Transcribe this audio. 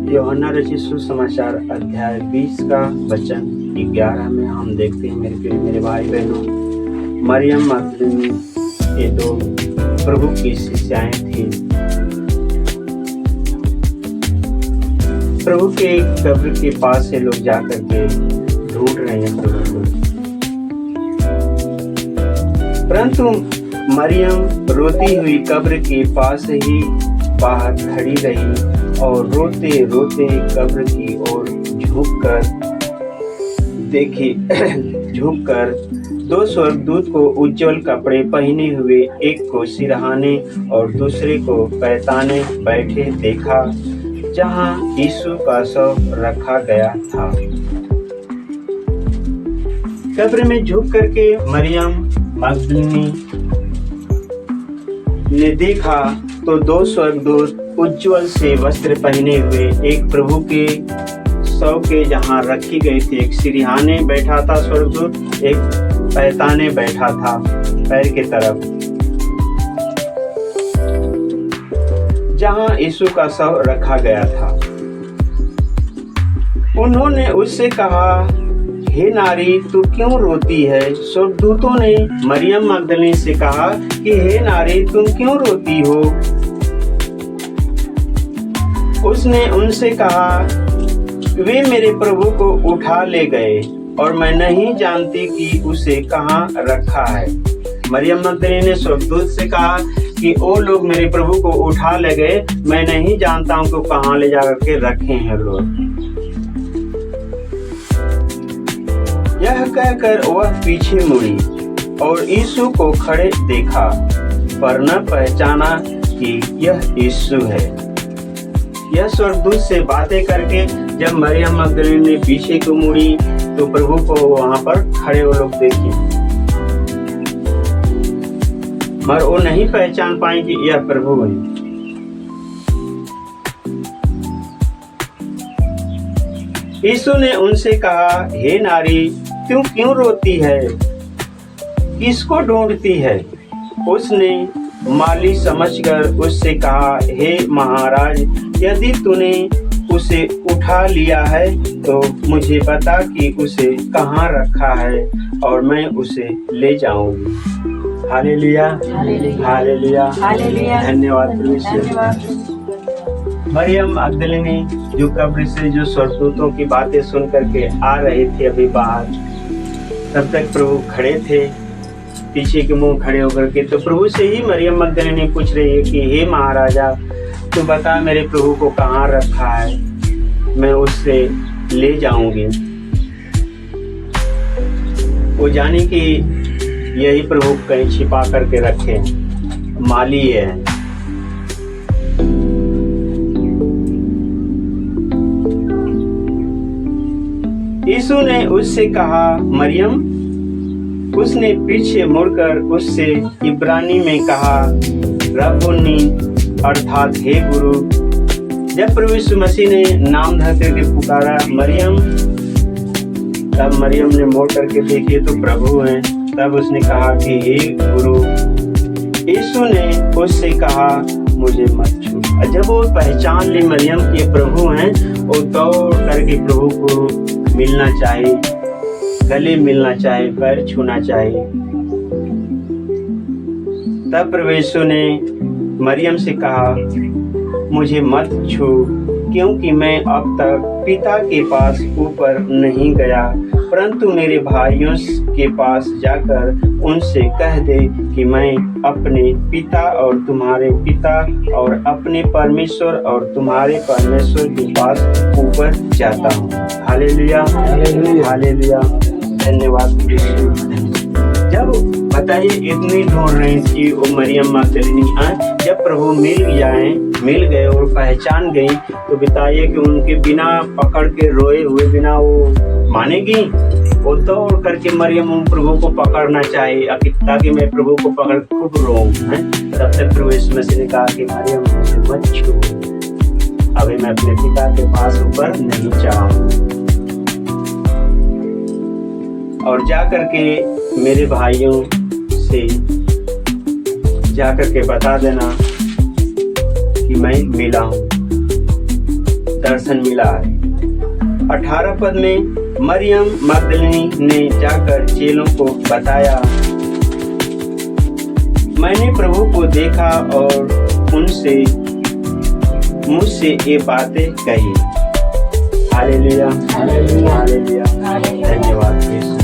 यूहन्ना रचित सुसमाचार अध्याय 20 का वचन 11 में हम देखते हैं, मेरे भाई बहनों, मरियम मगदलीनी ये दो प्रभु की शिष्याएं थी। प्रभु के कब्र के पास से लोग जाकर के ढूंढ रहे हैं प्रभु को, परंतु मरियम रोती हुई कब्र के पास ही बाहर खड़ी रही और रोते रोते कब्र की ओर झुककर दो स्वर्गदूत को उज्जवल कपड़े पहने हुए, एक को सिरहाने और दूसरे को पैताने बैठे देखा, जहां यीशु का शव रखा गया था। कब्र में झुक करके मरियम मगदलीनी ने देखा तो दो स्वर्गदूत उज्जवल से वस्त्र पहने हुए, एक प्रभु के शव के जहां रखी गई थी, एक सिरहाने बैठा था स्वर्गदूत, एक पैताने बैठा था पैर के तरफ, जहां यीशु का शव रखा गया था। उन्होंने उससे कहा, हे नारी, तू क्यों रोती है? स्वर्गदूतों ने मरियम मगदलीनी से कहा कि हे नारी, तुम क्यों रोती हो? उसने उनसे कहा, वे मेरे प्रभु को उठा ले गए और मैं नहीं जानती कि उसे कहाँ रखा है। मरियम मगदलीनी ने स्वर्गदूत से कहा कि वो लोग मेरे प्रभु को उठा ले गए, मैं नहीं जानता हूँ कि कहाँ ले जा करके रखे हैं लोग। यह कहकर वह पीछे मुड़ी और यीशु को खड़े देखा, पर न पहचाना कि यह यीशु है। यह स्वर्गदूत से बातें करके जब मरियम मगदलीनी ने पीछे को मुड़ी तो प्रभु को वहां पर खड़े वो लोग देखे, मगर वो नहीं पहचान पाए कि यह प्रभु है। यीशु ने उनसे कहा, हे नारी, तू क्यों रोती है? किसको ढूंढती है? उसने माली समझकर उससे कहा, हे महाराज, यदि तूने उसे उठा लिया है तो मुझे बता कि उसे कहाँ रखा है और मैं उसे ले जाऊंगी। हालेलुया, हालेलुया, हालेलुया, धन्यवाद परमेश्वर। मरियम मगदलीनी जो कब्र से जो स्वर्गदूतों की बातें सुन करके आ रहे थे अभी बाहर, तब तक प्रभु खड़े थे पीछे के मुंह खड़े होकर के। तो प्रभु से ही मरियम मगदलीनी पूछ रही है कि हे महाराजा, तू बता मेरे प्रभु को कहाँ रखा है, मैं उससे ले जाऊंगी। वो जाने कि यही प्रभु कहीं छिपा करके रखे, माली है। यीशु ने उससे कहा, मरियम। उसने पीछे मुड़कर उससे इब्रानी में कहा, रब्बुनी, अर्थात हे गुरु। जब प्रभु यीशु मसीह ने नाम धर करके पुकारा मरियम, तब मरियम ने मोड़ करके देखी तो प्रभु हैं। तब उसने कहा कि हे गुरु। यीशु ने उससे कहा, मुझे मत छू। जब वो पहचान ली मरियम के प्रभु हैं, वो दौड़ करके प्रभु को मिलना चाहिए, गले मिलना चाहिए, पैर छूना चाहिए। तब प्रभु यीशु ने मरियम से कहा, मुझे मत छू, क्योंकि मैं अब तक पिता के पास ऊपर नहीं गया, परंतु मेरे भाइयों के पास जाकर उनसे कह दे कि मैं अपने पिता और तुम्हारे पिता और अपने परमेश्वर और तुम्हारे परमेश्वर के पास ऊपर जाता हूँ। हालेलुया, हालेलुया, धन्यवाद। जब बताइए इतनी ढूंढ रही थी वो मरियम मगदलीनी, जब प्रभु मिल गए और पहचान गई, तो बताइए कि उनके बिना पकड़ के रोए हुए बिना वो मानेगी? वो दौड़ करके मरियम उन प्रभु को पकड़ना चाहिए ताकि मैं प्रभु को पकड़ खूब रोऊं। तब तक प्रभु यीशु मसीह ने कहा कि मरियम, मुझे मत छू, अभी मैं अपने पिता के पास ऊपर नहीं जाऊं। और जाकर के मेरे भाइयों से जाकर के बता देना मैं मिला हूँ, दर्शन मिला है। 18 पद में मरियम मगदलिनी ने जाकर चेलों को बताया, मैंने प्रभु को देखा और मुझसे ये बातें कही। हालेलुया, हालेलुया, धन्यवाद यीशु।